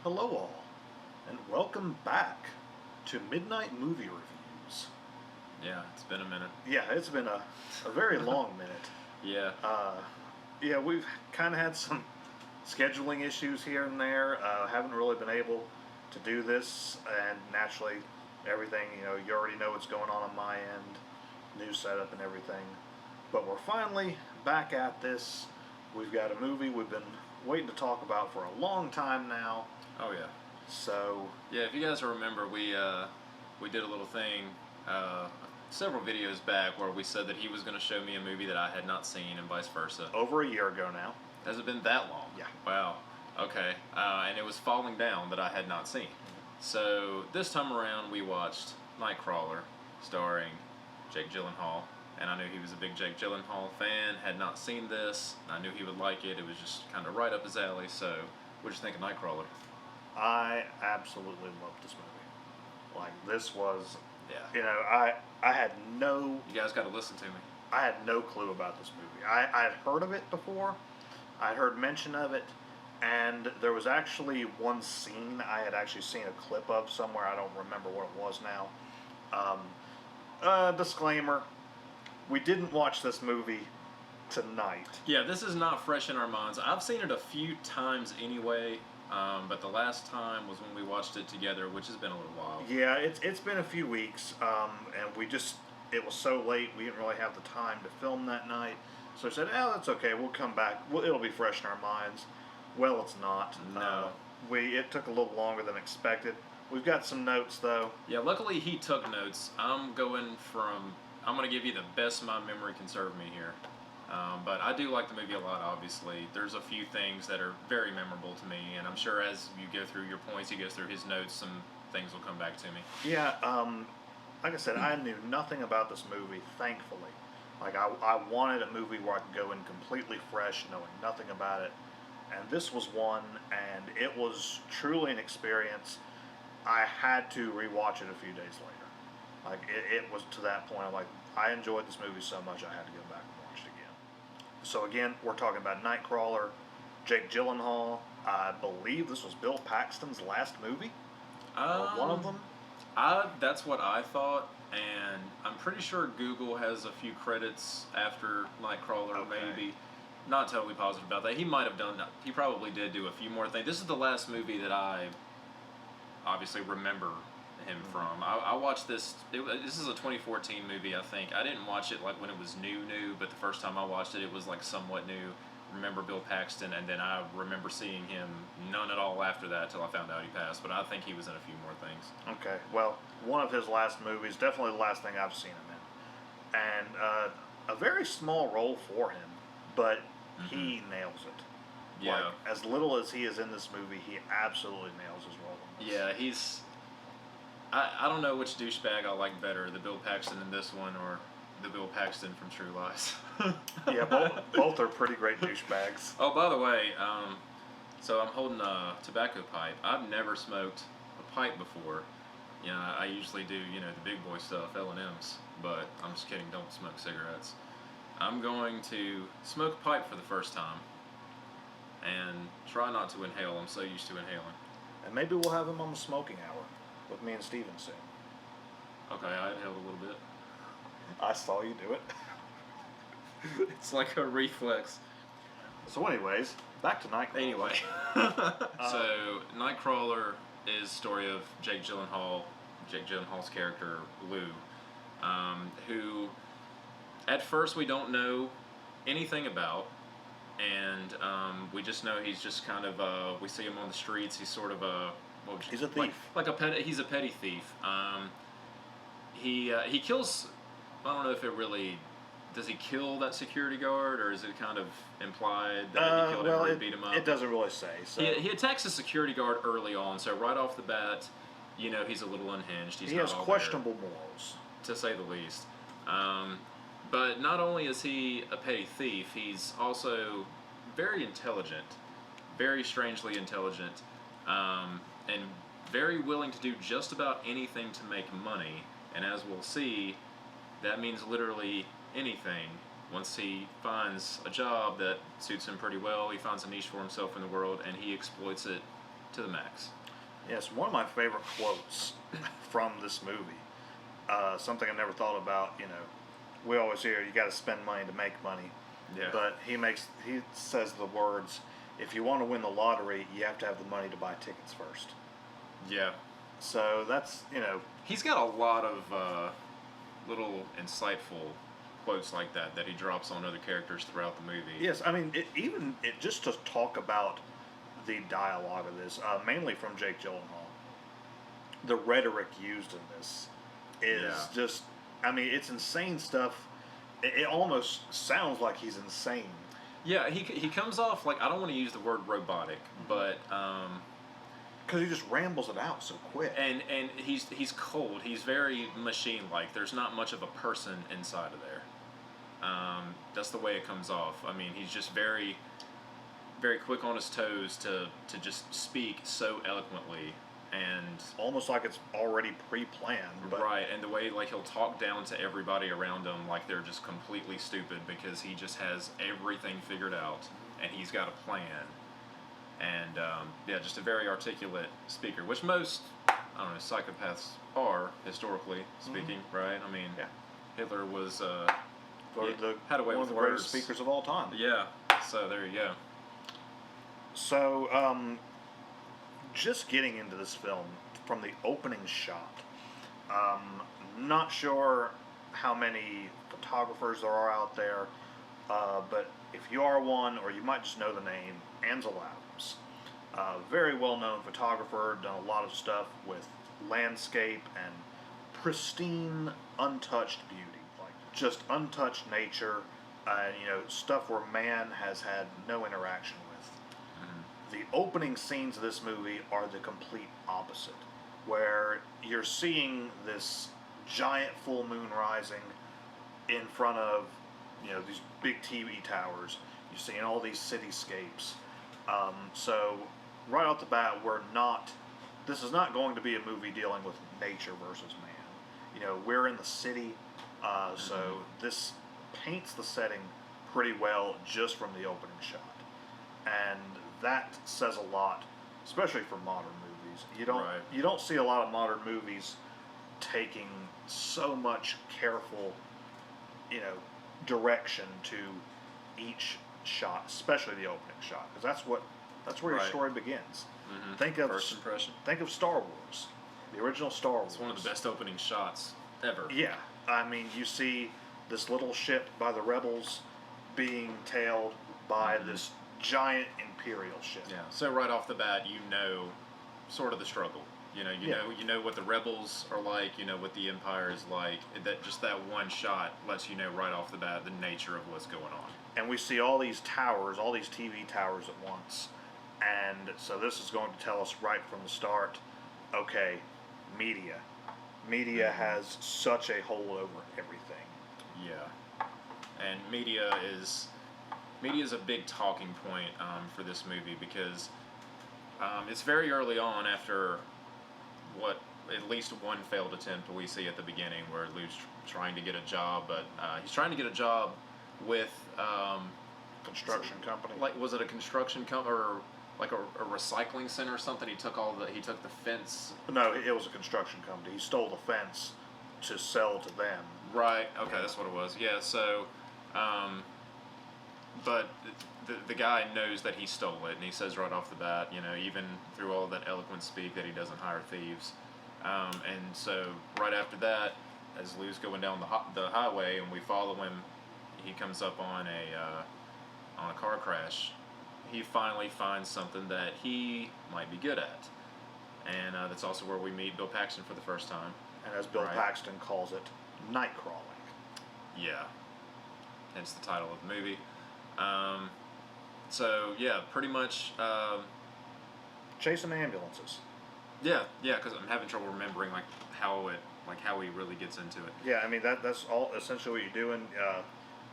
Hello all, and welcome back to Midnight Movie Reviews. Yeah, it's been a minute. Yeah, it's been a very long minute. Yeah. Yeah, we've kind of had some scheduling issues here and there. Haven't really been able to do this, and naturally, everything, you already know what's going on my end, new setup and everything. But we're finally back at this. We've got a movie we've been waiting to talk about for a long time now. Oh yeah. So Yeah, if you guys remember, we did a little thing several videos back where we said that he was going to show me a movie that I had not seen and vice versa. over a year ago now. Has it been that long? Yeah. Wow. Okay. And it was Falling Down that I had not seen. So this time around we watched Nightcrawler, starring Jake Gyllenhaal. And I knew he was a big Jake Gyllenhaal fan, had not seen this. I knew he would like it. It was just kind of right up his alley. So what'd you think of Nightcrawler? I absolutely loved this movie. Like, this was, Yeah. I had no, You guys got to listen to me. I had no clue about this movie. I had heard of it before. I heard mention of it, and there was actually one scene I had actually seen a clip of somewhere. I don't remember what it was now. Disclaimer: we didn't watch this movie tonight. Yeah, this is not fresh in our minds. I've seen it a few times anyway, but the last time was when we watched it together, which has been a little while. Yeah, it's been a few weeks, and it was so late we didn't really have the time to film that night. So I said, "Oh, that's okay. We'll come back. It'll be fresh in our minds." Well, it's not. No. It took a little longer than expected. We've got some notes though. Yeah, luckily he took notes. I'm going to give you the best my memory can serve me here. But I do like the movie a lot, obviously. There's a few things that are very memorable to me, and I'm sure as you go through your points, he goes through his notes, some things will come back to me. Yeah, like I said, I knew nothing about this movie, thankfully. Like, I wanted a movie where I could go in completely fresh, knowing nothing about it. And this was one, and it was truly an experience. I had to rewatch it a few days later. Like, it was to that point. I'm like, I enjoyed this movie so much, I had to go back and watch it again. So again, we're talking about Nightcrawler, Jake Gyllenhaal. I believe this was Bill Paxton's last movie. One of them. That's what I thought, and I'm pretty sure Google has a few credits after Nightcrawler, Okay. maybe. Not totally positive about that. He might have done that. He probably did do a few more things. This is the last movie that I obviously remember him from. I watched this. This is a 2014 movie, I think. I didn't watch it like when it was new, but the first time I watched it, it was like somewhat new. Remember Bill Paxton, and then I remember seeing him none at all after that till I found out he passed. But I think he was in a few more things. Okay, well, one of his last movies, definitely the last thing I've seen him in, and a very small role for him, but he nails it. Yeah. Like, as little as he is in this movie, he absolutely nails his role in this. Yeah, he's. I don't know which douchebag I like better, the Bill Paxton in this one or the Bill Paxton from True Lies. Yeah, both are pretty great douchebags. Oh, by the way, so I'm holding a tobacco pipe. I've never smoked a pipe before. Yeah, I usually do, the big boy stuff, L&Ms, but I'm just kidding, don't smoke cigarettes. I'm going to smoke a pipe for the first time and try not to inhale. I'm so used to inhaling. And maybe we'll have him on the smoking hour with me and Steven soon. Okay, I inhaled a little bit. I saw you do it. It's like a reflex. So anyways, back to Nightcrawler. Anyway, so Nightcrawler is the story of Jake Gyllenhaal's character, Lou, who at first we don't know anything about, and we just know he's just kind of, we see him on the streets, he's sort of a... He's a thief. He's a petty thief. He kills... I don't know if it really... Does he kill that security guard, or is it kind of implied that he killed him or he beat him up? It doesn't really say. So. He attacks the security guard early on, so right off the bat, he's a little unhinged. He has questionable morals, to say the least. But not only is he a petty thief, he's also very intelligent, very strangely intelligent, and very willing to do just about anything to make money. And as we'll see, that means literally anything. Once he finds a job that suits him pretty well, he finds a niche for himself in the world, and he exploits it to the max. Yes, one of my favorite quotes from this movie. Something I never thought about. We always hear you got to spend money to make money. Yeah. But he says the words, "If you want to win the lottery, you have to have the money to buy tickets first." Yeah. So that's He's got a lot of little insightful quotes like that he drops on other characters throughout the movie. Yes, I mean just to talk about the dialogue of this, mainly from Jake Gyllenhaal. The rhetoric used in this is just, I mean, it's insane stuff. It almost sounds like he's insane. Yeah, he comes off like, I don't want to use the word robotic, but because he just rambles it out so quick. And he's cold. He's very machine-like. There's not much of a person inside of there. That's the way it comes off. I mean, he's just very, very quick on his toes to just speak so eloquently, and almost like it's already pre-planned. Right, and the way like he'll talk down to everybody around him like they're just completely stupid because he just has everything figured out and he's got a plan. And just a very articulate speaker, which most, I don't know, psychopaths are, historically speaking, right? I mean, Hitler was had a way one with of the words. greatest speakers of all time. Yeah, so there you go. So, just getting into this film from the opening shot, not sure how many photographers there are out there, but if you are one, or you might just know the name, Ansel Adams. Very well-known photographer, done a lot of stuff with landscape and pristine, untouched beauty, like just untouched nature, and stuff where man has had no interaction with. The opening scenes of this movie are the complete opposite, where you're seeing this giant full moon rising in front of these big TV towers. You're seeing all these cityscapes. So right off the bat, this is not going to be a movie dealing with nature versus man. We're in the city, so this paints the setting pretty well just from the opening shot. And that says a lot, especially for modern movies. You don't see a lot of modern movies taking so much careful, direction to each shot, especially the opening shot, because that's where your story begins. Think of First impression. Think of Star Wars, the original Star Wars. It's one of the best opening shots ever. Yeah, I mean, you see this little ship by the rebels being tailed by this giant Imperial ship. Yeah. So right off the bat, sort of the struggle. You know what the rebels are like. You know what the Empire is like. That one shot lets you know right off the bat the nature of what's going on. And we see all these towers, all these TV towers at once. And so this is going to tell us right from the start, okay, media. Media has such a hold over everything. Yeah. And media is a big talking point for this movie because it's very early on after what at least one failed attempt we see at the beginning where Lou's trying to get a job, but he's trying to get a job with construction company. Like, was it a construction company or like a recycling center or something? He took the fence. No, it was a construction company. He stole the fence to sell to them. Right. Okay, that's what it was. Yeah. So, but the guy knows that he stole it, and he says right off the bat, even through all of that eloquent speak, that he doesn't hire thieves. And so right after that, as Lou's going down the highway, and we follow him, he comes up on a car crash. He finally finds something that he might be good at, and that's also where we meet Bill Paxton for the first time. And as Bill Paxton calls it, night crawling. Yeah, hence the title of the movie. So yeah, pretty much chasing ambulances. Yeah, because I'm having trouble remembering how he really gets into it. Yeah, I mean that's all essentially what you're doing.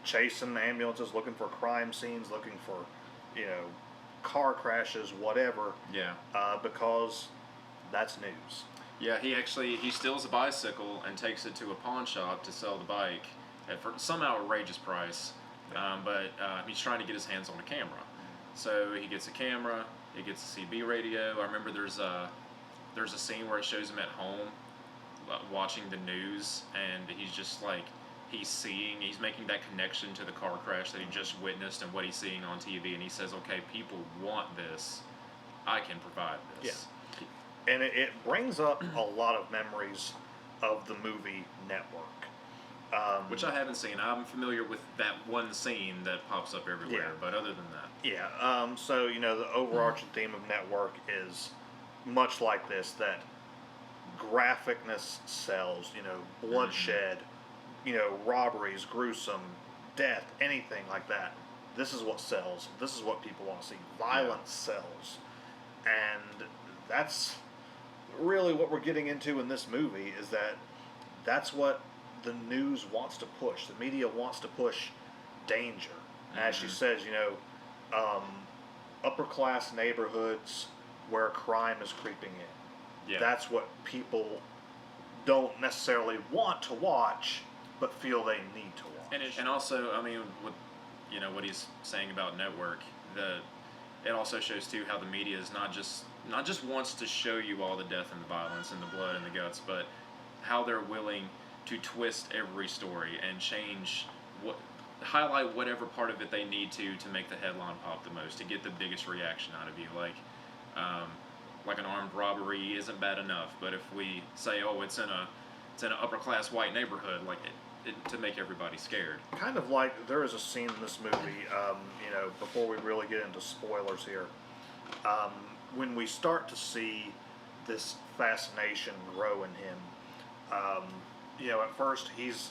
Chasing ambulances, looking for crime scenes, looking for car crashes, whatever. Yeah. Because that's news. Yeah, he steals a bicycle and takes it to a pawn shop to sell the bike for some outrageous price. But he's trying to get his hands on a camera. So he gets a camera, It gets a CB radio. I remember there's a scene where it shows him at home watching the news, and he's just like he's making that connection to the car crash that he just witnessed and what he's seeing on TV, and he says, okay, people want this, I can provide this. Yeah. And it brings up a lot of memories of the movie Network. Which I haven't seen. I'm familiar with that one scene that pops up everywhere, Yeah. but other than that. Yeah, so, the overarching theme of Network is much like this, that graphicness sells, bloodshed, robberies, gruesome, death, anything like that. This is what sells. This is what people want to see. Violence sells. And that's really what we're getting into in this movie, is that that's what the news wants to push. The media wants to push danger. And as she says, upper class neighborhoods where crime is creeping in. Yeah. That's what people don't necessarily want to watch, but feel they need to watch. And also, I mean, with what he's saying about Network, it also shows too how the media is not just wants to show you all the death and the violence and the blood and the guts, but how they're willing to twist every story and highlight whatever part of it they need to make the headline pop the most, to get the biggest reaction out of you. Like an armed robbery isn't bad enough, but if we say, oh, it's in an upper class white neighborhood, like to make everybody scared. Kind of like there is a scene in this movie, before we really get into spoilers here, when we start to see this fascination grow in him. At first he's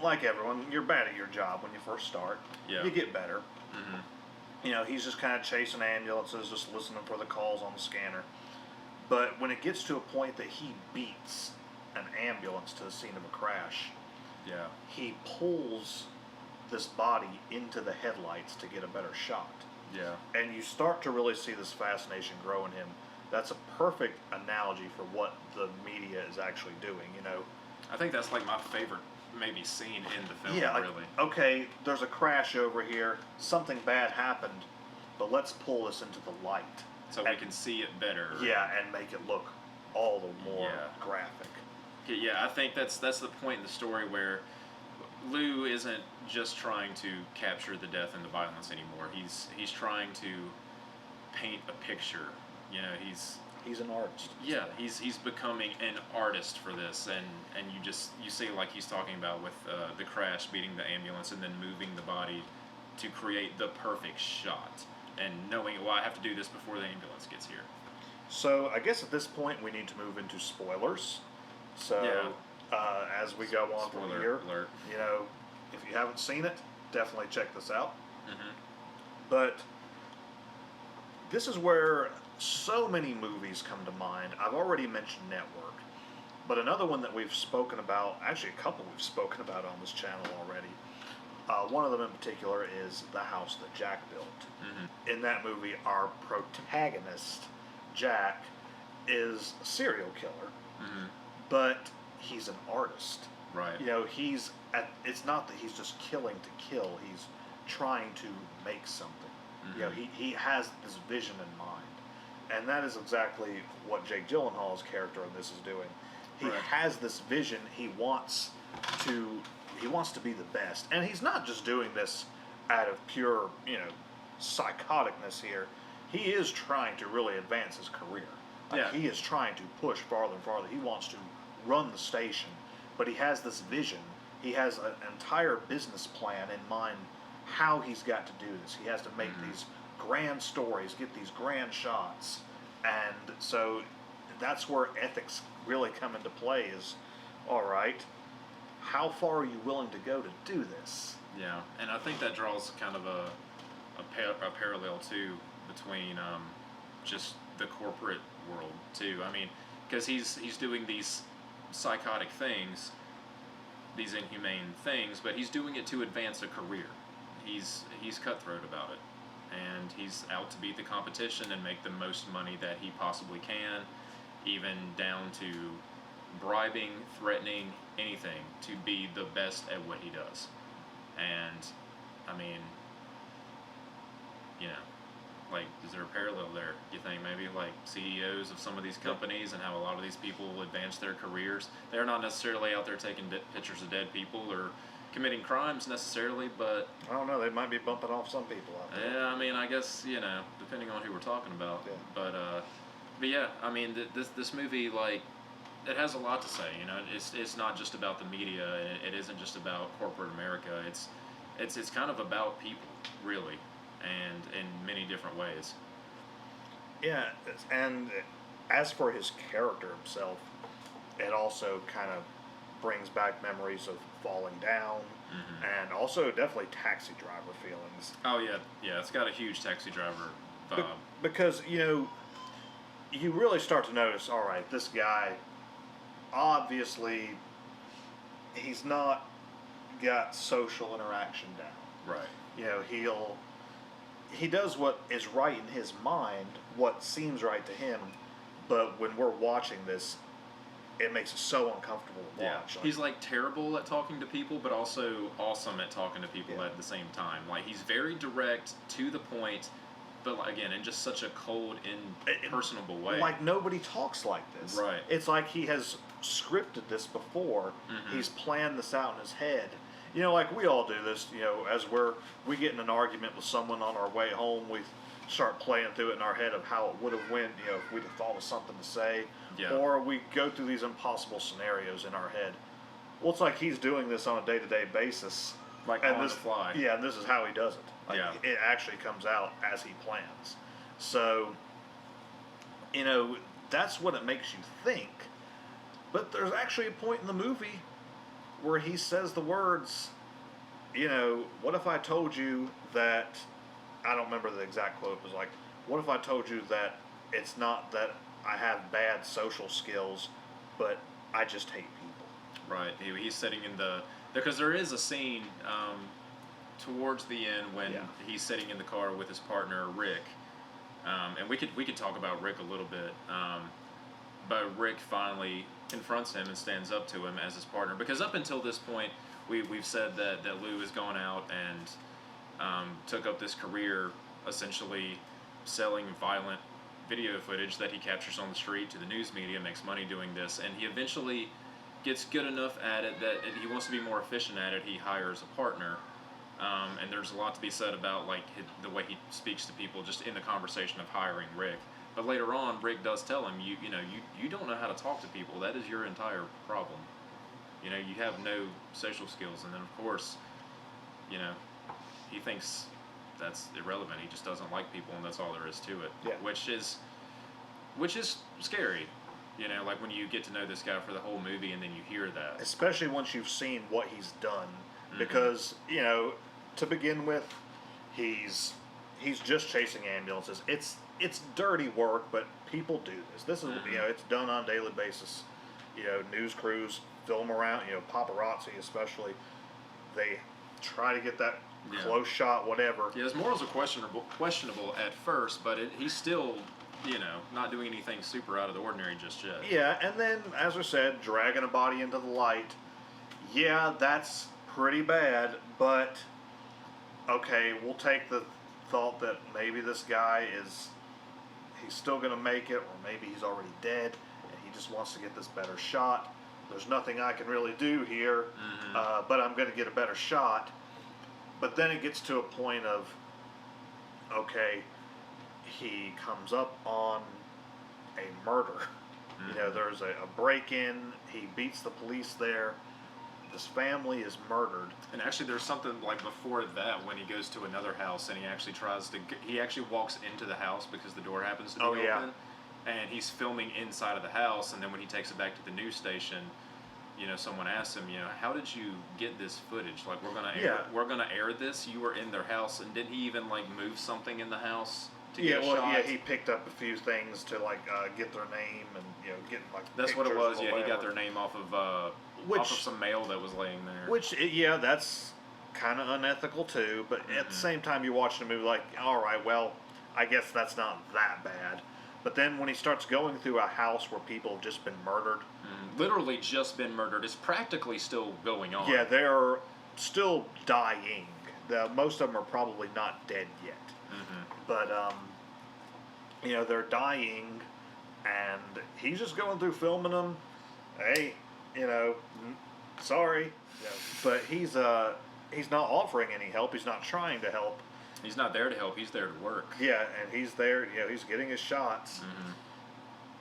like everyone. You're bad at your job when you first start. Yeah. You get better. Mm-hmm. He's just kind of chasing ambulances, just listening for the calls on the scanner. But when it gets to a point that he beats an ambulance to the scene of a crash, yeah, he pulls this body into the headlights to get a better shot. Yeah. And you start to really see this fascination grow in him. That's a perfect analogy for what the media is actually doing, I think that's like my favorite maybe scene in the film, Yeah, really. Okay, there's a crash over here, something bad happened, but let's pull this into the light. So we can see it better. Yeah, and make it look all the more graphic. Yeah, I think that's the point in the story where Lou isn't just trying to capture the death and the violence anymore. He's trying to paint a picture. He's an artist. Yeah, he's becoming an artist for this, and you see, like he's talking about with the crash, beating the ambulance, and then moving the body to create the perfect shot, and knowing, well, I have to do this before the ambulance gets here. So I guess at this point we need to move into spoilers. So as we go on from here, alert. if you haven't seen it, definitely check this out. Mm-hmm. But this is where so many movies come to mind. I've already mentioned Network, but another one that we've spoken about, actually a couple we've spoken about on this channel already. One of them in particular is The House That Jack Built. Mm-hmm. In that movie, our protagonist, Jack, is a serial killer, but he's an artist. Right. It's not that he's just killing to kill. He's trying to make something. Mm-hmm. He has this vision in mind. And that is exactly what Jake Gyllenhaal's character in this is doing. He has this vision. He wants to be the best. And he's not just doing this out of pure, psychoticness here. He is trying to really advance his career. He is trying to push farther and farther. He wants to run the station. But he has this vision. He has an entire business plan in mind how he's got to do this. He has to make these grand stories, get these grand shots. And so that's where ethics really come into play is, all right, how far are you willing to go to do this? Yeah, and I think that draws kind of a parallel, too, between just the corporate world, too. I mean, because he's doing these psychotic things, these inhumane things, but he's doing it to advance a career. He's cutthroat about it, and he's out to beat the competition and make the most money that he possibly can, even down to bribing, threatening, anything to be the best at what he does. And I mean, like, is there a parallel there, you think, maybe, like, CEOs of some of these companies and how a lot of these people advance their careers? They're not necessarily out there taking pictures of dead people or committing crimes necessarily, but... I don't know, they might be bumping off some people out there. Yeah, I mean, I guess, you know, depending on who we're talking about. Yeah. But yeah, I mean, this movie, like, it has a lot to say, you know. It's not just about the media, it isn't just about corporate America. It's kind of about people, really, and in many different ways. Yeah, and as for his character himself, it also kind of brings back memories of falling down, and also definitely Taxi Driver feelings. Oh yeah, it's got a huge Taxi Driver vibe. Because, you know, you really start to notice, all right, this guy, obviously, he's not got social interaction down. Right. You know, he does what is right in his mind, what seems right to him, but when we're watching this, it makes it so uncomfortable to watch. He's like terrible at talking to people, but also awesome at talking to people at the same time. Like, he's very direct, to the point, but like, again, in just such a cold, impersonable way. Like, nobody talks like this. Right. It's like he has scripted this before. He's planned this out in his head. You know, like we all do this, you know, as we get in an argument with someone on our way home, we start playing through it in our head of how it would have went, you know, if we'd have thought of something to say. Yeah. Or we go through these impossible scenarios in our head. Well, it's like he's doing this on a day-to-day basis. Like, on the fly. Yeah, and this is how he does it. Like, it actually comes out as he plans. So, you know, that's what it makes you think. But there's actually a point in the movie where he says the words, you know, what if I told you that, I don't remember the exact quote, it was like, what if I told you that it's not that I have bad social skills, but I just hate people. Right. He's sitting in because there is a scene towards the end when he's sitting in the car with his partner Rick, and we could talk about Rick a little bit, but Rick finally confronts him and stands up to him as his partner, because up until this point we've said that Lou has gone out and took up this career essentially selling violent video footage that he captures on the street to the news media, makes money doing this, and he eventually gets good enough at it that he wants to be more efficient at it. He hires a partner, and there's a lot to be said about like the way he speaks to people just in the conversation of hiring Rick. But later on, Rick does tell him, you don't know how to talk to people. That is your entire problem. You know, you have no social skills. And then of course, you know, he thinks that's irrelevant. He just doesn't like people, and that's all there is to it. Yeah. Which is scary. You know, like when you get to know this guy for the whole movie and then you hear that. Especially once you've seen what he's done. Because, you know, to begin with, he's just chasing ambulances. It's dirty work, but people do this. This is, you know, it's done on a daily basis. You know, news crews film around, you know, paparazzi especially. They try to get that close shot, whatever. Yeah, his morals are questionable at first, but he's still, you know, not doing anything super out of the ordinary just yet. Yeah, and then, as I said, dragging a body into the light. Yeah, that's pretty bad, but okay, we'll take the thought that maybe this guy he's still going to make it, or maybe he's already dead, and he just wants to get this better shot. There's nothing I can really do here, but I'm going to get a better shot. But then it gets to a point of, okay, he comes up on a murder. You know, there's a break-in, he beats the police there, this family is murdered. And actually there's something like before that when he goes to another house and he actually walks into the house because the door happens to be open. And he's filming inside of the house, and then when he takes it back to the news station, you know, someone asks him, you know, how did you get this footage? Like, we're gonna air this. You were in their house, and did he even like move something in the house to get a shot? Yeah, he picked up a few things to like get their name and, you know, get like. That's what it was. Yeah, he got their name off of some mail that was laying there. Which, yeah, that's kind of unethical too. But at the same time, you're watching a movie like, all right, well, I guess that's not that bad. But then when he starts going through a house where people have just been murdered. Literally just been murdered. It's practically still going on. Yeah, they're still dying. Most of them are probably not dead yet. But they're dying, and he's just going through filming them. Hey, sorry, but he's not offering any help. He's not trying to help. He's not there to help. He's there to work. Yeah, and he's there. He's getting his shots. Mm-hmm.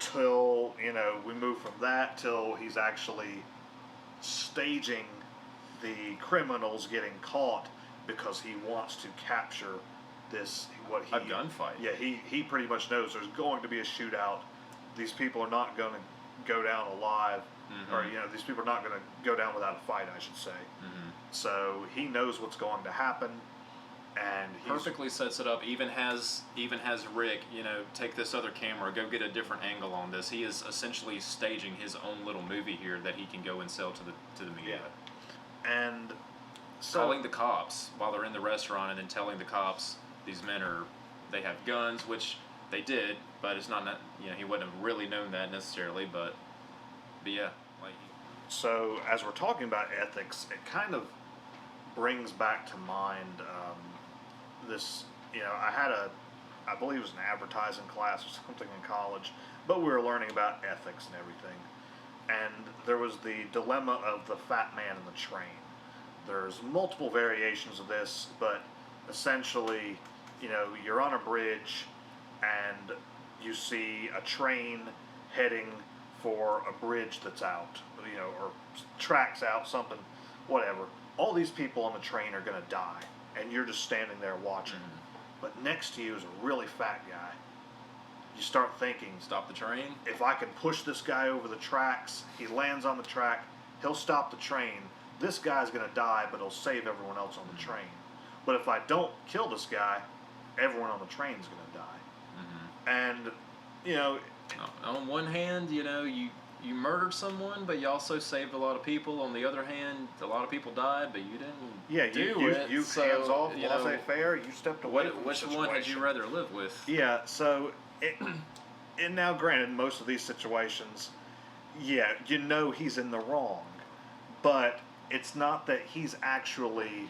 Till we move from that till he's actually staging the criminals getting caught because he wants to capture this a gunfight. Yeah, he pretty much knows there's going to be a shootout. These people are not going to go down alive, or these people are not going to go down without a fight, I should say. Mm-hmm. So he knows what's going to happen, and he perfectly sets it up. Even has Rick, take this other camera, go get a different angle on this. He is essentially staging his own little movie here that he can go and sell to the media. Yeah. And so, calling the cops while they're in the restaurant, and then telling the cops these men they have guns, which they did, but it's not he wouldn't have really known that necessarily, but yeah, like. So as we're talking about ethics, it kind of brings back to mind this. I believe it was an advertising class or something in college, but we were learning about ethics and everything. And there was the dilemma of the fat man in the train. There's multiple variations of this, but essentially, you're on a bridge and you see a train heading for a bridge that's out, or tracks out, something, whatever. All these people on the train are going to die, and you're just standing there watching. Mm-hmm. But next to you is a really fat guy. You start thinking, stop the train? If I can push this guy over the tracks, he lands on the track, he'll stop the train. This guy's going to die, but he'll save everyone else on the train. But if I don't kill this guy, everyone on the train's going to die. Mm-hmm. And, on one hand, you murdered someone, but you also saved a lot of people. On the other hand, a lot of people died, but you didn't do it. You so, hands off, laissez-faire, you stepped away from which the one situation. would you rather live with? Yeah, so, and now granted, most of these situations, he's in the wrong, but it's not that he's actually,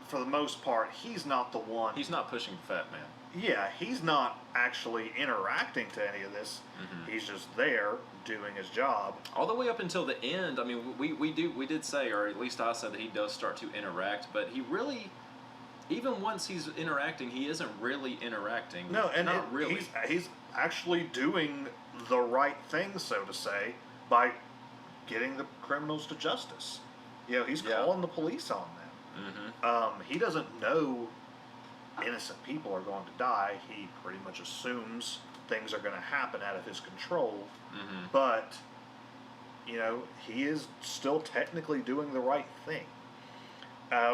for the most part, he's not the one. He's not pushing the fat man. Yeah, he's not actually interacting to any of this. Mm-hmm. He's just there doing his job. All the way up until the end. I mean, we did say, or at least I said, that he does start to interact, but he really, even once he's interacting, he isn't really interacting. No, and not really. He's actually doing the right thing, so to say, by getting the criminals to justice. He's calling the police on them. Mm-hmm. He doesn't know innocent people are going to die. He pretty much assumes things are going to happen out of his control. Mm-hmm. But, he is still technically doing the right thing.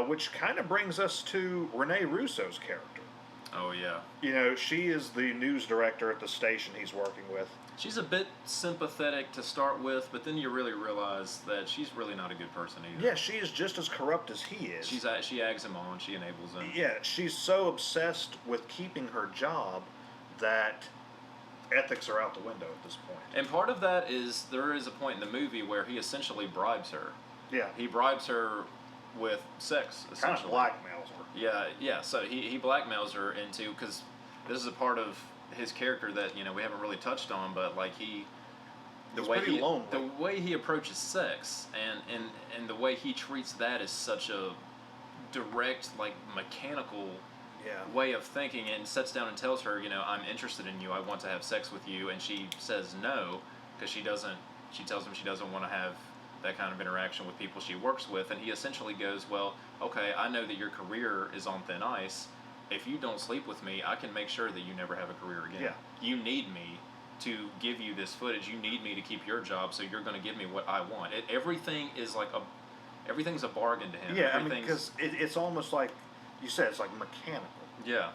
Which kind of brings us to Rene Russo's character. Oh, yeah. She is the news director at the station he's working with. She's a bit sympathetic to start with, but then you really realize that she's really not a good person either. Yeah, she is just as corrupt as he is. She eggs him on. She enables him. Yeah, she's so obsessed with keeping her job that ethics are out the window at this point. And part of that is there is a point in the movie where he essentially bribes her. Yeah. He bribes her with sex, essentially. Kind of blackmails her. Yeah. So he blackmails her into, because this is a part of his character that we haven't really touched on, but like the way he approaches sex and the way he treats that is such a direct, like, mechanical way of thinking, and sits down and tells her, I'm interested in you, I want to have sex with you, and she says no because she tells him she doesn't want to have that kind of interaction with people she works with, and he essentially goes, well, okay, I know that your career is on thin ice. If you don't sleep with me, I can make sure that you never have a career again. Yeah. You need me to give you this footage. You need me to keep your job, so you're going to give me what I want. Everything is everything's a bargain to him. Yeah, because it's almost like you said, it's like mechanical. Yeah.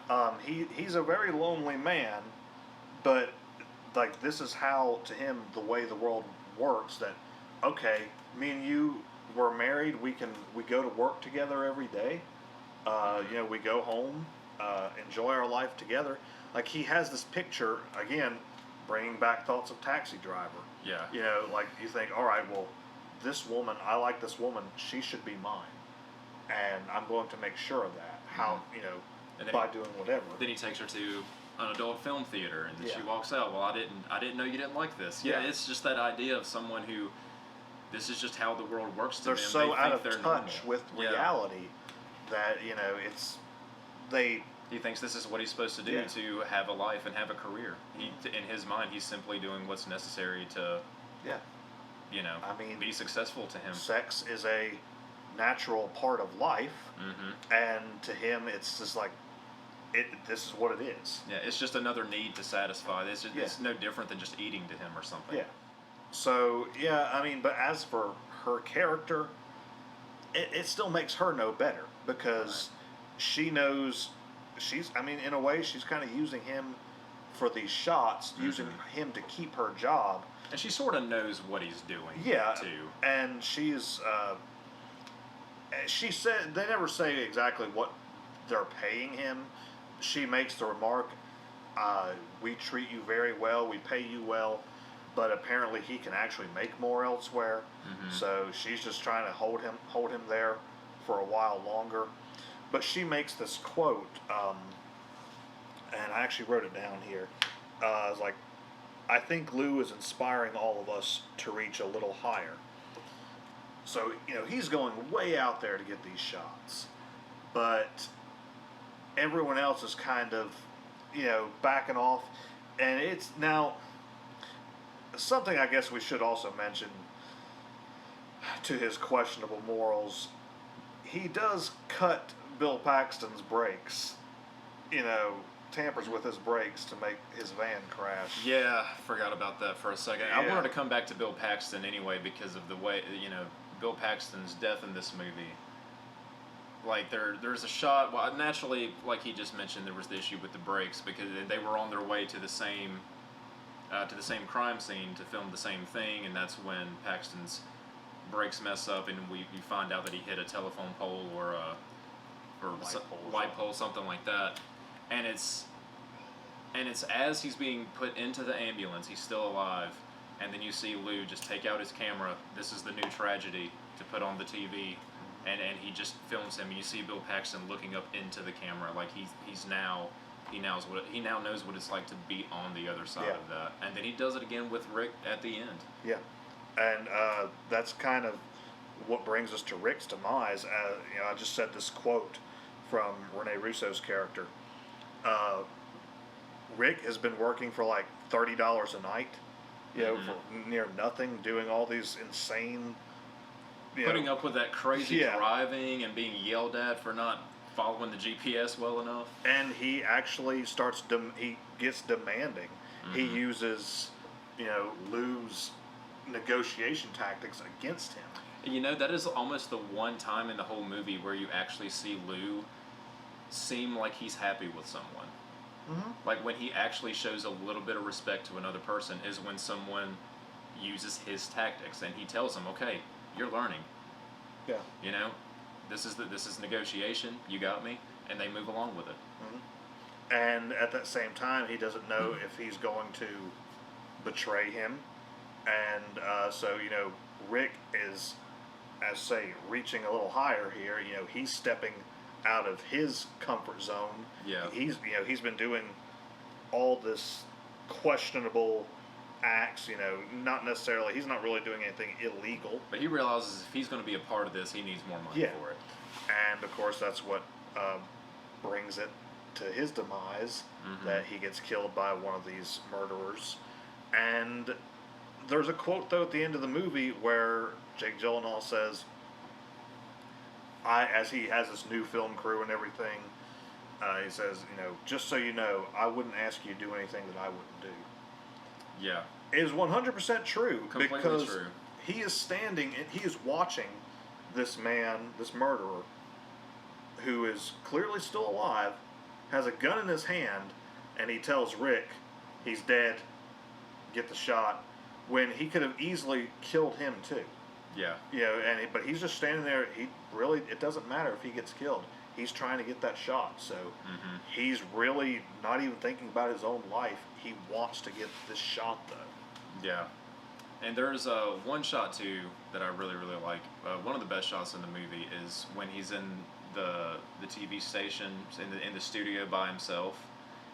He's a very lonely man, but like this is how, to him, the way the world works. That, okay, me and you were married. We go to work together every day. We go home, enjoy our life together. Like, he has this picture, again, bringing back thoughts of Taxi Driver. Yeah. Like, you think, all right, well, this woman, I like this woman, she should be mine. And I'm going to make sure of that. How, and by doing whatever. Then he takes her to an adult film theater, and then Yeah. she walks out. Well, I didn't know you didn't like this. Yeah, Yeah. it's just that idea of someone who, this is just how the world works to They're them. so They out think of they're touch normal. with Yeah. reality that, you know, they. He thinks this is what he's supposed to do Yeah. to have a life and have a career. In his mind, he's simply doing what's necessary to, Yeah. you know, I mean, be successful to him. Sex is a natural part of life, Mm-hmm. and to him, it's just like, this is what it is. Yeah, it's just another need to satisfy. It's Yeah. it's no different than just eating to him or something. Yeah. So, yeah, I mean, but as for her character, it still makes her no better because she knows I mean, in a way, she's kind of using him for these shots, using him to keep her job. And she sort of knows what he's doing. Yeah. Too. And she said, they never say exactly what they're paying him. She makes the remark, we treat you very well, we pay you well, but apparently he can actually make more elsewhere. Mm-hmm. So she's just trying to hold him there for a while longer. But she makes this quote, and I actually wrote it down here. It's like, I think Lou is inspiring all of us to reach a little higher. So, you know, he's going way out there to get these shots. But everyone else is kind of, you know, backing off. And it's now something I guess we should also mention to his questionable morals. He does cut Bill Paxton's brakes, you know, tampers with his brakes to make his van crash. Yeah, forgot about that for a second. I Yeah. wanted to come back to Bill Paxton anyway because of the way, you know, Bill Paxton's death in this movie. Like, there's a shot, well, naturally, like he just mentioned, there was the issue with the brakes because they were on their way to the same crime scene to film the same thing, and that's when Paxton's brakes mess up and we find out that he hit a telephone pole or light pole, something like that. And it's as he's being put into the ambulance, he's still alive, and then you see Lou just take out his camera. This is the new tragedy to put on the TV, and he just films him. And you see Bill Paxton looking up into the camera, like he now knows what it's like to be on the other side of that. And then he does it again with Rick at the end. Yeah, and that's kind of what brings us to Rick's demise. You know, I just said this quote from Rene Russo's character. Rick has been working for like $30 a night, you know, for near nothing, doing all these insane, Putting up with that crazy Yeah. driving and being yelled at for not following the GPS well enough. and he actually he gets demanding. He uses, you know, Lou's negotiation tactics against him. You know, that is almost the one time in the whole movie where you actually see Lou seem like he's happy with someone. Like, when he actually shows a little bit of respect to another person is when someone uses his tactics, and he tells them, okay, you're learning. Yeah. You know, this is negotiation, you got me, and they move along with it. And at that same time, he doesn't know if he's going to betray him. And so, you know, Rick is, as say, reaching a little higher here. You know, he's stepping out of his comfort zone. Yeah. He's been doing all this questionable acts, you know, not necessarily, he's not really doing anything illegal. But he realizes if he's going to be a part of this, he needs more money Yeah. for it. And of course, that's what brings it to his demise, that he gets killed by one of these murderers. And there's a quote, though, at the end of the movie where Jake Gyllenhaal says, as he has this new film crew and everything, he says, you know, just so you know, I wouldn't ask you to do anything that I wouldn't do. Yeah. It is 100% true. Completely because true. he is standing and he is watching this man, this murderer, who is clearly still alive, has a gun in his hand, and he tells Rick he's dead, get the shot, when he could have easily killed him too. Yeah. You know, but he's just standing there. It doesn't matter if he gets killed. He's trying to get that shot. So he's really not even thinking about his own life. He wants to get this shot, though. Yeah. And there's one shot, too, that I really, really like. One of the best shots in the movie is when he's in the TV station, in the studio by himself,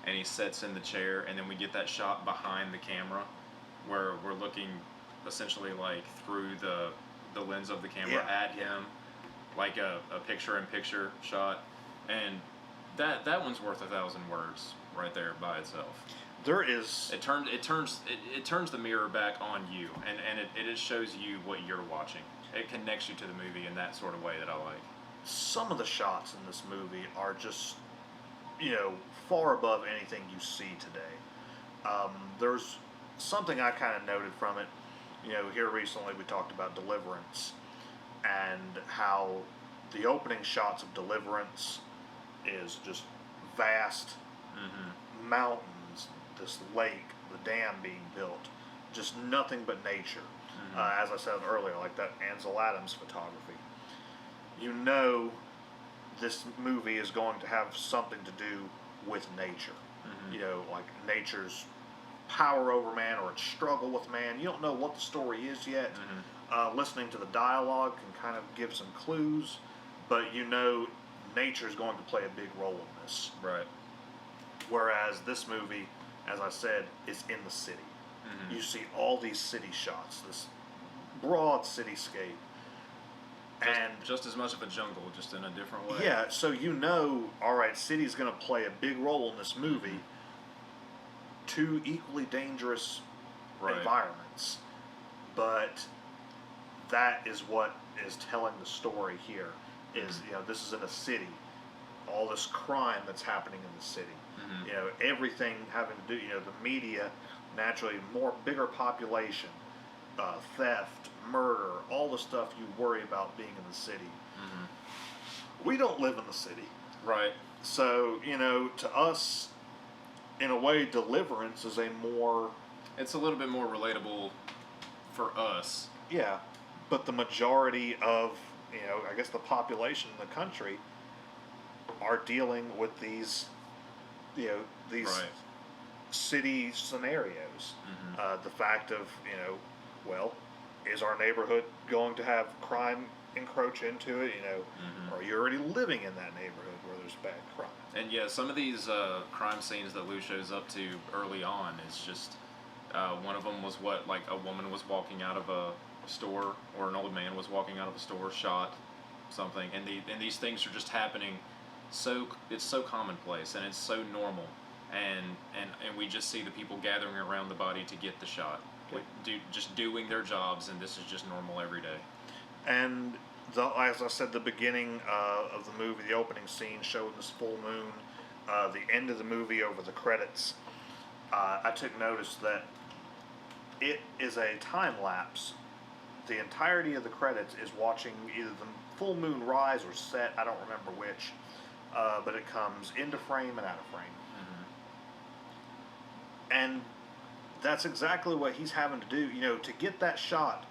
and he sits in the chair, and then we get that shot behind the camera, where we're looking essentially like through the lens of the camera at him, like a picture-in-picture shot, and that one's worth 1,000 words right there by itself. There is. It turns the mirror back on you, and it shows you what you're watching. It connects you to the movie in that sort of way that I like. Some of the shots in this movie are just, far above anything you see today. There's something I kind of noted from it. Here recently we talked about Deliverance, and how the opening shots of Deliverance is just vast mountains, this lake, the dam being built, just nothing but nature. As I said earlier, like that Ansel Adams photography. This movie is going to have something to do with nature. Like nature's power over man or its struggle with man. You don't know what the story is yet. Listening to the dialogue can kind of give some clues, but nature's going to play a big role in this. Right. Whereas this movie, as I said, is in the city. You see all these city shots, this broad cityscape. Just as much of a jungle, just in a different way. Yeah, so all right, city's going to play a big role in this movie. Two equally dangerous environments. But that is what is telling the story here. Is, this is in a city. All this crime that's happening in the city. Everything having to do, the media, naturally, bigger population, theft, murder, all the stuff you worry about being in the city. We don't live in the city. Right. So, to us, in a way, Deliverance is it's a little bit more relatable for us. Yeah, but the majority of, I guess the population in the country are dealing with these city scenarios. The fact of, is our neighborhood going to have crime encroach into it? Are you already living in that neighborhood where there's bad crime? And some of these crime scenes that Lou shows up to early on, it's just one of them was a woman was walking out of a store, or an old man was walking out of a store, shot something, and these things are just happening. So it's so commonplace and it's so normal, and we just see the people gathering around the body to get the shot, just doing their jobs, and this is just normal every day. And as I said, the beginning of the movie, the opening scene showing this full moon. The end of the movie over the credits, I took notice that it is a time lapse. The entirety of the credits is watching either the full moon rise or set. I don't remember which, but it comes into frame and out of frame. And that's exactly what he's having to do. To get that shot,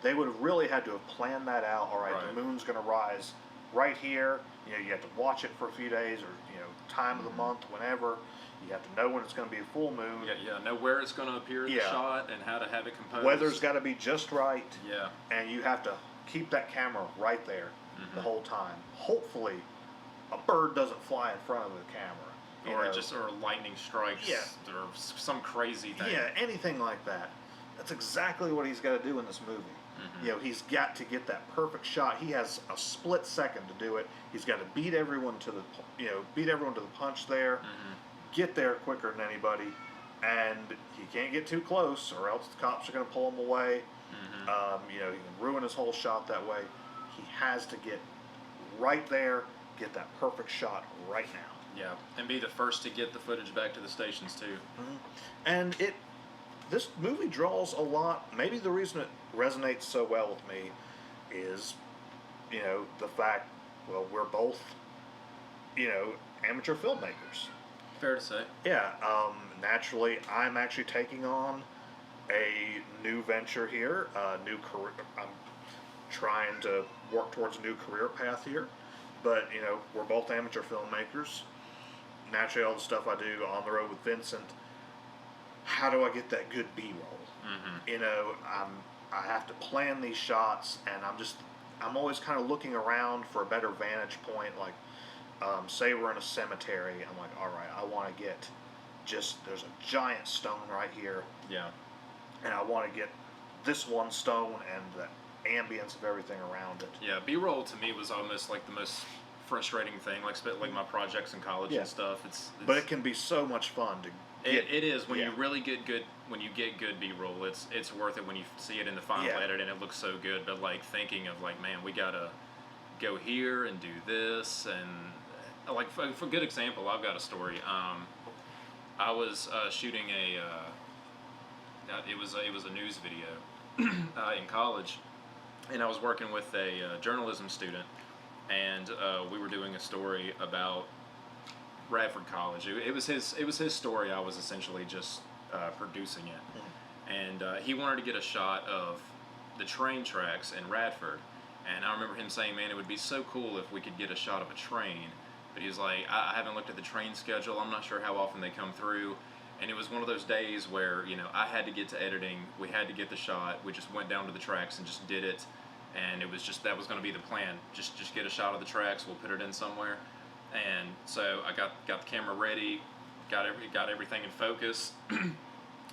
they would have really had to have planned that out. All right, the moon's going to rise right here. You have to watch it for a few days, or time of the month, whenever. You have to know when it's going to be a full moon. Know where it's going to appear in the shot and how to have it composed. Weather's got to be just right. Yeah. And you have to keep that camera right there the whole time. Hopefully, a bird doesn't fly in front of the camera. Or lightning strikes. Or some crazy thing. Yeah, anything like that. That's exactly what he's got to do in this movie. He's got to get that perfect shot. He has a split second to do it. He's got to beat everyone to the punch there. Get there quicker than anybody, and he can't get too close, or else the cops are going to pull him away. He can ruin his whole shot that way. He has to get right there, get that perfect shot right now. Yeah, and be the first to get the footage back to the stations too. And this movie draws a lot. Maybe the reason it resonates so well with me is, the fact, we're both, amateur filmmakers. Fair to say. Yeah, naturally, I'm actually taking on a new venture here, a new career. I'm trying to work towards a new career path here, but we're both amateur filmmakers. Naturally, all the stuff I do on the road with Vincent. How do I get that good B-roll? I have to plan these shots, and I'm always kind of looking around for a better vantage point. Like, say we're in a cemetery, I'm like, all right, I want to get there's a giant stone right here, Yeah. and I want to get this one stone and the ambience of everything around it. Yeah, B-roll to me was almost like the most frustrating thing, like my projects in college Yeah. and stuff. It's But it can be so much fun to get. it is when yeah. you really get good B-roll. It's worth it when you see it in the final Yeah. edit and it looks so good. But like thinking of like, man, we gotta go here and do this, and like for a good example, I've got a story. I was shooting it was a news video in college, and I was working with a journalism student, and we were doing a story about Radford College. It was his story. I was essentially just producing it, and he wanted to get a shot of the train tracks in Radford, and I remember him saying, "Man, it would be so cool if we could get a shot of a train." But he was like, "I haven't looked at the train schedule. I'm not sure how often they come through." And it was one of those days where, I had to get to editing. We had to get the shot. We just went down to the tracks and just did it. And it was just, that was going to be the plan. Just get a shot of the tracks. We'll put it in somewhere. And so I got the camera ready, got everything in focus,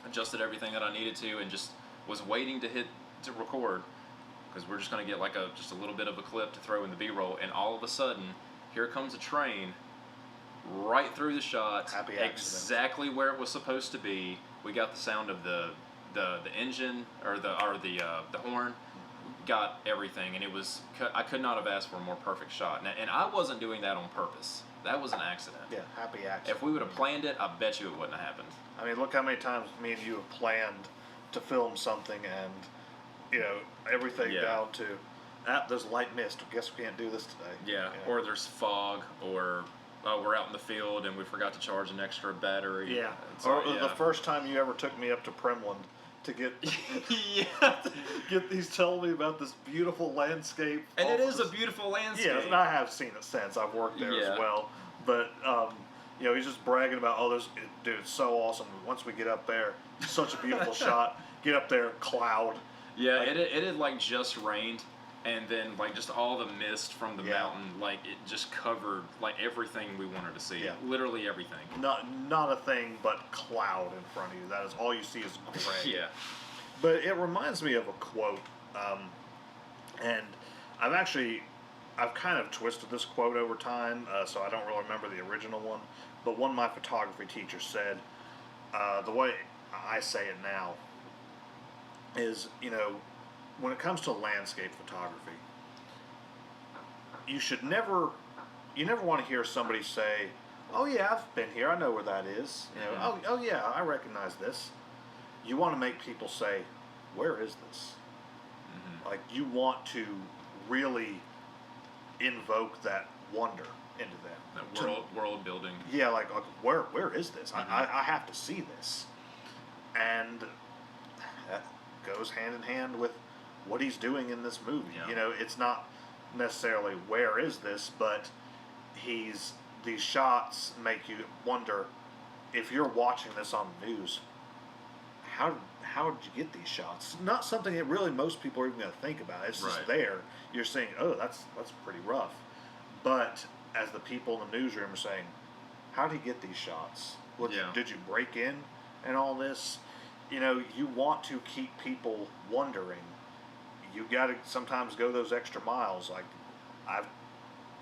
adjusted everything that I needed to, and just was waiting to hit to record, because we're just going to get like just a little bit of a clip to throw in the B-roll. And all of a sudden, here comes a train right through the shot, exactly where it was supposed to be. We got the sound of the engine or the horn, got everything, and I could not have asked for a more perfect shot. And I wasn't doing that on purpose. That was an accident. Yeah, happy accident. If we would have planned it, I bet you it wouldn't have happened. I mean, look how many times me and you have planned to film something, and everything down to there's light mist. Guess we can't do this today. Yeah, or there's fog, or we're out in the field and we forgot to charge an extra battery. Yeah. The first time you ever took me up to Premland to get tell me about this beautiful landscape. And it is a beautiful landscape. Yeah, and I have seen it since. I've worked there as well. But he's just bragging about, dude, it's so awesome. Once we get up there, such a beautiful shot. Get up there, cloud. Yeah, it had like just rained. And then, like, just all the mist from the mountain, like, it just covered, like, everything we wanted to see. Yeah. Literally everything. Not a thing but cloud in front of you. That is all you see is gray. Yeah. But it reminds me of a quote, and I've kind of twisted this quote over time, so I don't really remember the original one. But one of my photography teachers said, the way I say it now is, when it comes to landscape photography, you never want to hear somebody say, "Oh yeah, I've been here. I know where that is." Oh yeah, I recognize this. You want to make people say, "Where is this?" Mm-hmm. Like, you want to really invoke that wonder into them. That world building. Yeah, like where is this? Mm-hmm. I have to see this, and that goes hand in hand with what he's doing in this movie. Yeah. It's not necessarily where is this, but these shots make you wonder, if you're watching this on the news, how did you get these shots? Not something that really most people are even going to think about. It's just there. You're saying, oh, that's pretty rough. But as the people in the newsroom are saying, how did you get these shots? Did you break in and all this? You want to keep people wondering. You got to sometimes go those extra miles. Like,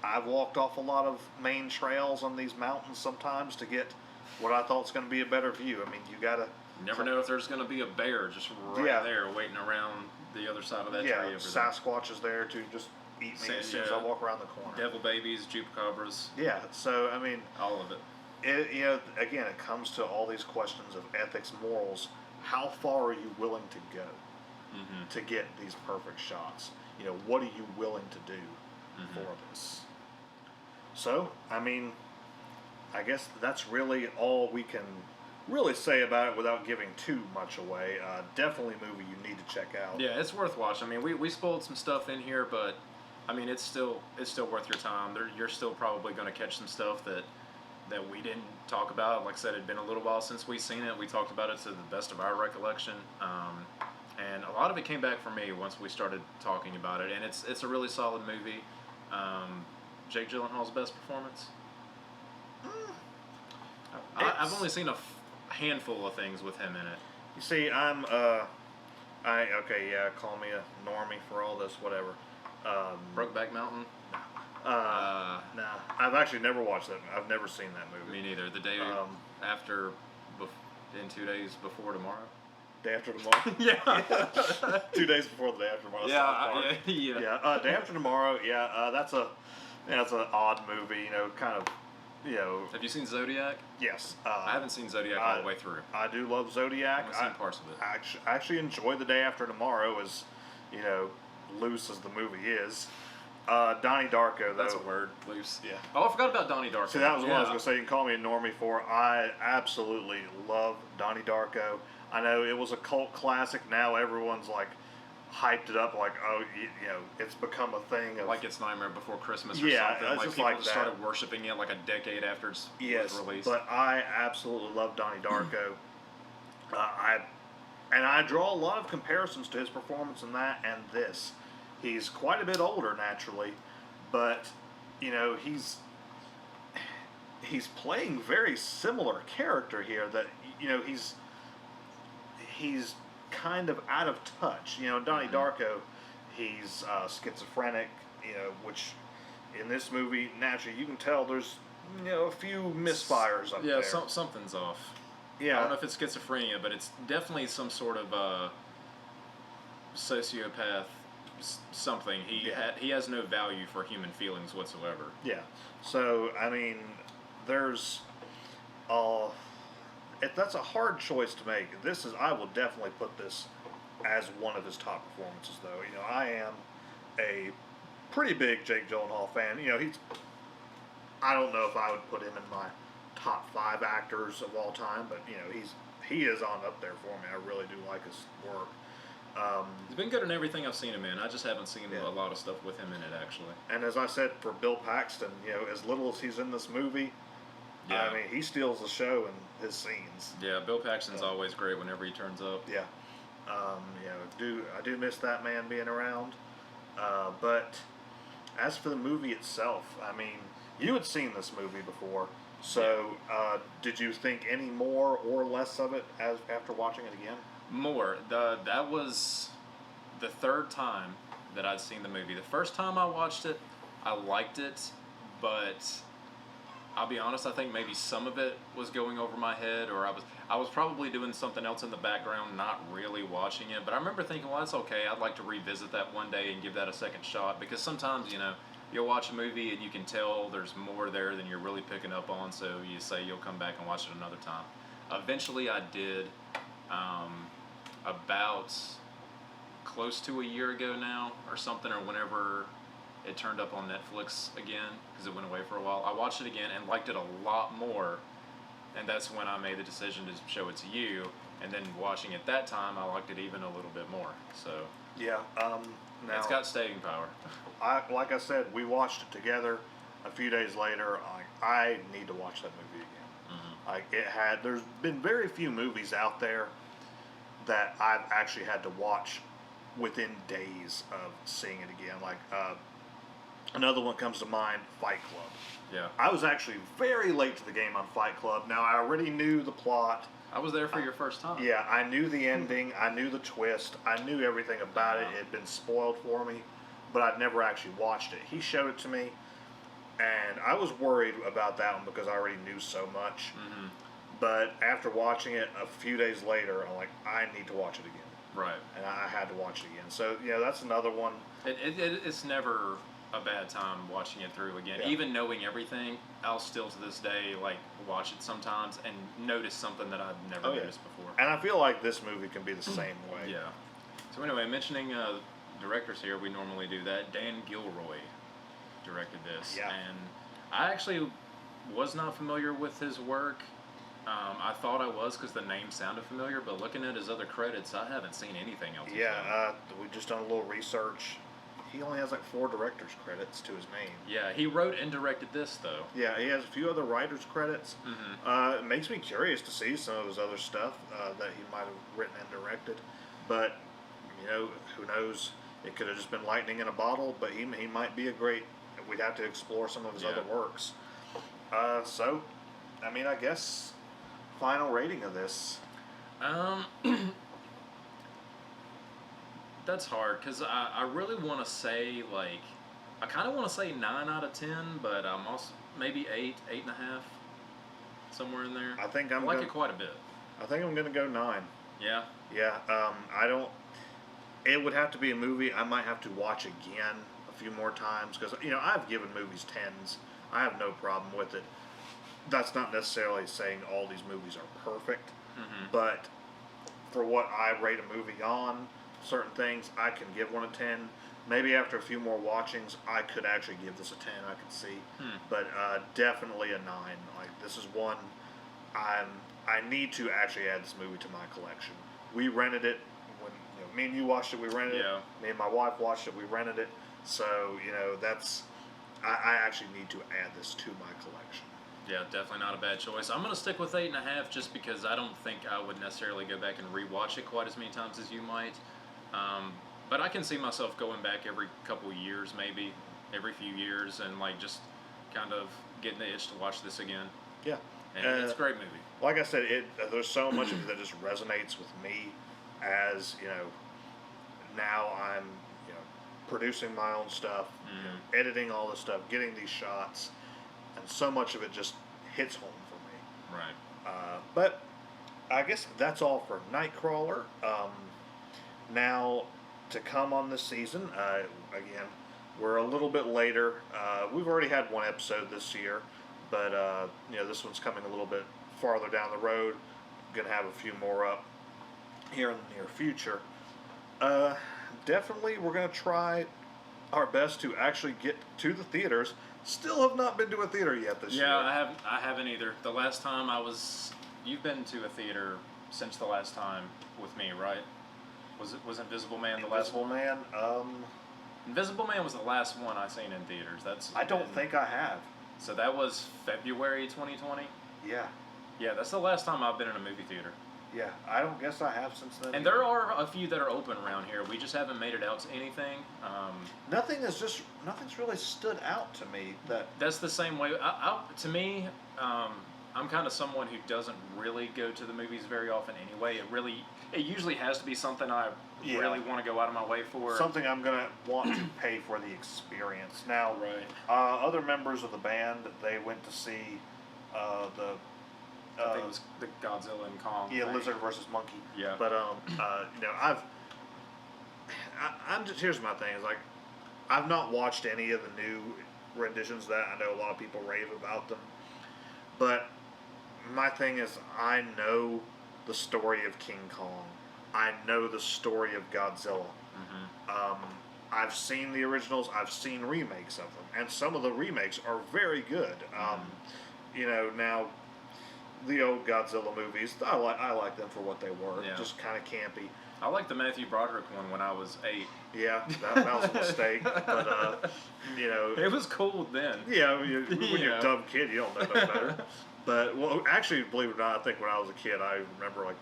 I've walked off a lot of main trails on these mountains sometimes to get what I thought was going to be a better view. I mean, you got to... Never know if there's going to be a bear just right there waiting around the other side of that tree. Yeah, Sasquatch is there to just eat me as soon as I walk around the corner. Devil babies, chupacabras. Yeah, so, I mean... all of it. Again, it comes to all these questions of ethics, morals. How far are you willing to go? Mm-hmm. To get these perfect shots? What are you willing to do for this? So, I mean, I guess that's really all we can really say about it without giving too much away. Definitely a movie you need to check out. Yeah, it's worth watching. I mean, we spoiled some stuff in here, but I mean, it's still worth your time. You're still probably going to catch some stuff that we didn't talk about. Like I said, it had been a little while since we seen it. We talked about it to the best of our recollection. And a lot of it came back for me once we started talking about it. And it's a really solid movie. Jake Gyllenhaal's best performance? I've only seen handful of things with him in it. You see, call me a normie for all this, whatever. Brokeback Mountain? Nah, I've actually never watched that. I've never seen that movie. Me neither. The day after, in 2 days before tomorrow. Day After Tomorrow. Yeah. 2 days before the Day After Tomorrow. Yeah. Day After Tomorrow. Yeah, that's an odd movie. You know, kind of. You know. Have you seen Zodiac? Yes. I haven't seen Zodiac all the way through. I do love Zodiac. I've seen parts of it. I actually enjoy The Day After Tomorrow, as you know, loose as the movie is. Donnie Darko, though. That's a word, loose. Yeah. Oh, I forgot about Donnie Darko. See, that was what I was going to say. You can call me a normie for. I absolutely love Donnie Darko. I know it was a cult classic. Now everyone's like hyped it up, like, oh, you know, it's become a thing of, like it's Nightmare Before Christmas or yeah, something. it's Like just people like just started worshiping it like a decade after it was released. But I absolutely love Donnie Darko. I draw a lot of comparisons to his performance in that and this. He's quite a bit older naturally, but you know he's playing very similar character here. That you know he's kind of out of touch. You know, Donnie Darko, he's schizophrenic. You know, which in this movie naturally you can tell there's a few misfires up there. Yeah, something's off. Yeah, I don't know if it's schizophrenia, but it's definitely some sort of sociopath. Something he has no value for human feelings whatsoever. Yeah. So I mean, there's that's a hard choice to make. I will definitely put this as one of his top performances, though. You know, I am a pretty big Jake Gyllenhaal fan. You know, I don't know if I would put him in my top 5 actors of all time, but you know, he is on up there for me. I really do like his work. He's been good in everything I've seen him in. I just haven't seen a lot of stuff with him in it, actually. And as I said, for Bill Paxton, you know, as little as he's in this movie, I mean, he steals the show in his scenes. Yeah, Bill Paxton's always great whenever he turns up. Yeah. I do miss that man being around. But as for the movie itself, I mean, you had seen this movie before, so did you think any more or less of it after watching it again? More. That was the third time that I'd seen the movie. The first time I watched it, I liked it, but I'll be honest, I think maybe some of it was going over my head, or I was probably doing something else in the background, not really watching it. But I remember thinking, well, that's okay. I'd like to revisit that one day and give that a second shot, because sometimes, you know, you'll watch a movie and you can tell there's more there than you're really picking up on, so you say you'll come back and watch it another time. Eventually I did. About close to a year ago now or something, or whenever it turned up on Netflix again, because it went away for a while, I watched it again and liked it a lot more, and that's when I made the decision to show it to you. And then watching it that time, I liked it even a little bit more. So yeah, now it's got staying power. Like I said, we watched it together. A few days later, I need to watch that movie again. There's been very few movies out there that I've actually had to watch within days of seeing it again. Like, another one comes to mind, Fight Club. Yeah. I was actually very late to the game on Fight Club. Now, I already knew the plot. I was there for your first time. Yeah, I knew the ending. I knew the twist. I knew everything about it. It had been spoiled for me, but I'd never actually watched it. He showed it to me, and I was worried about that one because I already knew so much. Mm-hmm. But after watching it a few days later, I'm like, I need to watch it again. Right. And I had to watch it again. So, yeah, that's another one. It's never a bad time watching it through again. Yeah. Even knowing everything, I'll still to this day, like, watch it sometimes and notice something that I've never noticed before. And I feel like this movie can be the same way. Yeah. So anyway, mentioning directors here, we normally do that. Dan Gilroy directed this. Yeah. And I actually was not familiar with his work. I thought I was because the name sounded familiar, but looking at his other credits, I haven't seen anything else. Yeah, we just done a little research. He only has like 4 director's credits to his name. Yeah, he wrote and directed this, though. Yeah, he has a few other writer's credits. Mm-hmm. It makes me curious to see some of his other stuff that he might have written and directed. But, you know, who knows? It could have just been lightning in a bottle, but he might be a great... We'd have to explore some of his other works. So, I mean, I guess... final rating of this? Um, that's hard because I really want to say like I kind of want to say 9 out of 10, but I'm also maybe 8, 8.5, somewhere in there. I think I like it quite a bit. I think I'm gonna go 9. Yeah. Yeah. I don't. It would have to be a movie I might have to watch again a few more times because I've given movies 10s. I have no problem with it. That's not necessarily saying all these movies are perfect, but for what I rate a movie on, certain things I can give one a 10. Maybe after a few more watchings, I could actually give this a 10. I could see, but definitely a 9. Like this is one I need to actually add this movie to my collection. We rented it when me and you watched it. We rented it. Me and my wife watched it. We rented it. So that's I actually need to add this to my collection. Yeah, definitely not a bad choice. I'm gonna stick with 8.5 just because I don't think I would necessarily go back and rewatch it quite as many times as you might. But I can see myself going back every couple of years, maybe every few years, and like just kind of getting the itch to watch this again. Yeah, and it's a great movie. Like I said, there's so much of it that just resonates with me. As now I'm producing my own stuff, editing all this stuff, getting these shots, and so much of it just hits home for me. Right. But I guess that's all for Nightcrawler. Now, to come on this season, again, we're a little bit later. We've already had one episode this year, but this one's coming a little bit farther down the road. Gonna have a few more up here in the near future. Definitely, we're gonna try our best to actually get to the theaters. Still have not been to a theater yet this year. Yeah, I haven't either. The last time you've been to a theater since the last time with me, right? Was Invisible Man the last one? Invisible Man. Invisible Man was the last one I seen in theaters. I don't think I have. So that was February 2020. Yeah. Yeah, that's the last time I've been in a movie theater. Yeah, I don't guess I have since then. And there are a few that are open around here. We just haven't made it out to anything. Nothing's really stood out to me. That's the same way. To me, I'm kind of someone who doesn't really go to the movies very often anyway. It usually has to be something I really want to go out of my way for. Something I'm gonna want to pay for the experience. Now, right. Other members of the band, they went to see I think it was the Godzilla and Kong. Yeah, thing. Lizard versus Monkey. Yeah. But I'm just, here's my thing. Is like, I've not watched any of the new renditions that I know a lot of people rave about them. But my thing is, I know the story of King Kong. I know the story of Godzilla. I've seen the originals. I've seen remakes of them, and some of the remakes are very good. Now the old Godzilla movies, I like them for what they were. Yeah. Just kind of campy. I liked the Matthew Broderick one when I was 8. Yeah, that was a mistake. But it was cool then. Yeah, when you're a dumb kid, you don't know no better. But actually, believe it or not, I think when I was a kid, I remember like,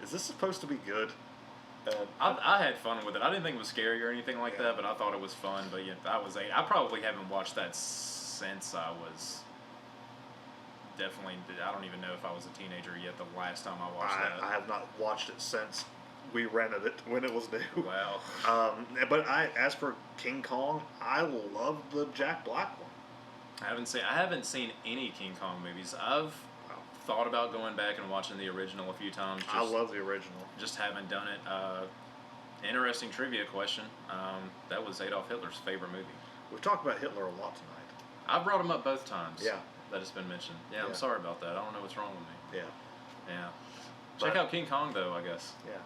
is this supposed to be good? I had fun with it. I didn't think it was scary or anything like that, but I thought it was fun. But yeah, I was 8. I probably haven't watched that since I was. Definitely, I don't even know if I was a teenager yet the last time I watched that. I have not watched it since we rented it when it was new. Wow. But as for King Kong, I love the Jack Black one. I haven't seen any King Kong movies. I've thought about going back and watching the original a few times. I love the original. Just haven't done it. Interesting trivia question. That was Adolf Hitler's favorite movie. We've talked about Hitler a lot tonight. I brought him up both times. Yeah. That it's been mentioned. Yeah, I'm sorry about that. I don't know what's wrong with me. Yeah. Check out King Kong, though, I guess. Yeah.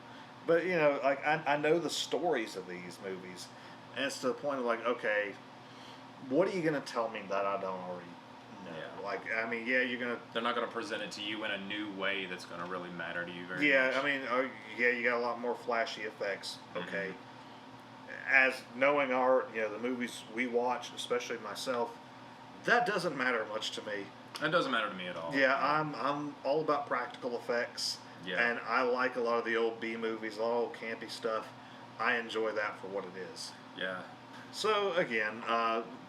But, like, I know the stories of these movies. And it's to the point of, like, okay, what are you going to tell me that I don't already know? Yeah. Like, I mean, yeah, you're going to... They're not going to present it to you in a new way that's going to really matter to you very much. Yeah, I mean, you got a lot more flashy effects, okay? As knowing the movies we watch, especially myself, that doesn't matter much to me. That doesn't matter to me at all. Yeah, I'm all about practical effects. Yeah. And I like a lot of the old B movies, a lot of old campy stuff. I enjoy that for what it is. Yeah. So again,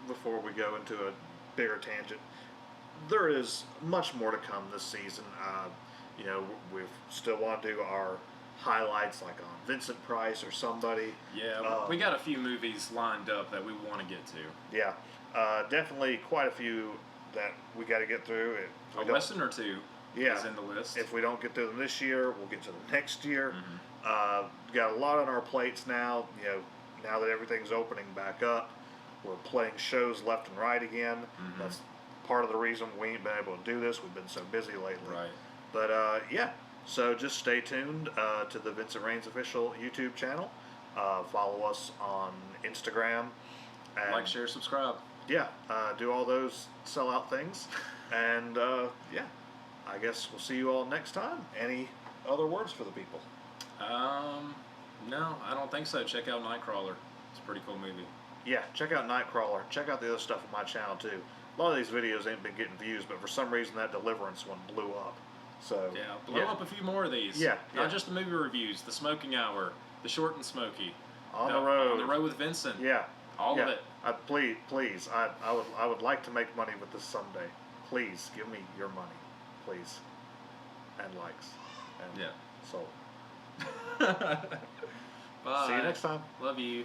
before we go into a bigger tangent, there is much more to come this season. You know, we still want to do our highlights like on Vincent Price or somebody. Yeah, we got a few movies lined up that we want to get to. Yeah, definitely quite a few that we got to get through. A Western or two Yeah, is in the list. if we don't get through them this year, we'll get to them next year. Mm-hmm. Got a lot on our plates now. You know, now that everything's opening back up, we're playing shows left and right again. Mm-hmm. That's part of the reason we ain't been able to do this. We've been so busy lately. Right. But yeah, so just stay tuned to the Vincent Raines official YouTube channel. Follow us on Instagram. And Like, share, subscribe. yeah, do all those sellout things. And yeah, I guess we'll see you all next time. Any other words for the people? No, I don't think so. Check out Nightcrawler. It's a pretty cool movie. Yeah, check out Nightcrawler. Check out the other stuff on my channel too. A lot of these videos ain't been getting views, but for some reason that Deliverance one blew up. So Yeah, blow up a few more of these. Yeah, Not yeah. just the movie reviews, the smoking hour, the short and smoky. On the road. On the road with Vincent. Yeah. All yeah. of it. Please, I would like to make money with this someday. Please give me your money, please, and likes, and Yeah. soul. Bye. See you next time. Love you.